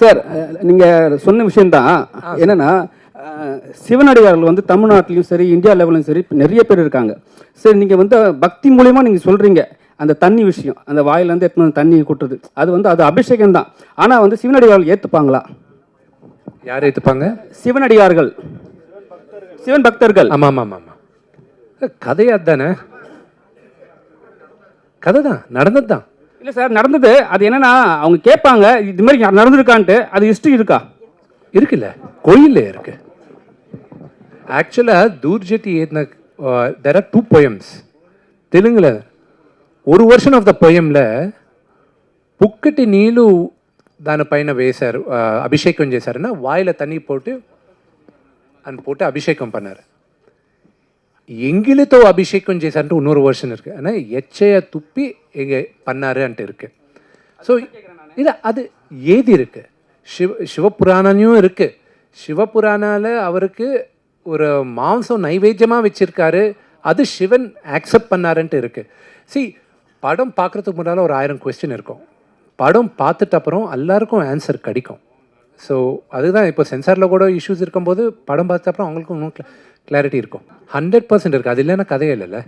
Sir நீங்கள் சொன்ன விஷயம்தான். என்னன்னா சிவனடியார்கள் வந்து தமிழ்நாட்டிலையும் சரி இந்தியா லெவலும் சரி நிறைய பேர் இருக்காங்க. சரி, நீங்கள் வந்து பக்தி மூலியமாக நீங்கள் சொல்கிறீங்க அந்த தண்ணி விஷயம், அந்த வாயிலேருந்து எடுத்து தண்ணி கொட்டுறது, அது வந்து அது அபிஷேகம் தான். ஆனால் வந்து சிவனடியார்கள் ஏற்றுப்பாங்களா? யார் ஏற்றுப்பாங்க? சிவனடியார்கள், சிவன் பக்தர்கள். ஆமாம் ஆமாம் ஆமாம். கதையா தானே, கதை தான், நடந்தது தான். இல்லை சார், நடந்தது. அது என்னன்னா அவங்க கேட்பாங்க இது மாதிரி நடந்திருக்கான்ட்டு, அது ஹிஸ்ட்ரி இருக்கா? இருக்குல்ல, கோயில்ல இருக்கு. ஆக்சுவலாக தூர்ஜட்டி ஏற்றின தெர் ஆர் 2 poems தெலுங்குல. ஒரு வெர்ஷன் ஆஃப் த போயமில் పుక్కటి నీళ్ళు దానిపైన వేశారు, అభిషేకం చేశారన్నా వాయిల తన్ని పోட்டு అని போட்டு அபிஷேகம் பண்ணார். எங்கிலతో அபிஷேகம் చేశారంటే இன்னொரு வெர்ஷன் இருக்குது. ஆனால் எச்சையை துப்பி எங்கே பண்ணாருன்ட்டு இருக்குது. ஸோ இல்லை, அது ஏதி இருக்குது. சிவபுராணனையும் இருக்குது. சிவபுராணாவில் அவருக்கு ஒரு மாംസം நைவேத்தியமாக வச்சுருக்காரு, அது சிவன் ஆக்செப்ட் பண்ணாருன்ட்டு இருக்குது. சி, படம் பார்க்குறதுக்கு முன்னால் ஒரு 1000 கொஸ்டின் இருக்கும். படம் பார்த்துட்டு அப்புறம் எல்லாருக்கும் ஆன்சர் கிடைக்கும். ஸோ அதுதான் இப்போ சென்சாரில் கூட இஷ்யூஸ் இருக்கும்போது படம் பார்த்த அப்புறம் அவங்களுக்கும் இன்னும் கிளாரிட்டி இருக்கும். 100% இருக்குது. அது இல்லைன்னா கதையே இல்லைல்ல.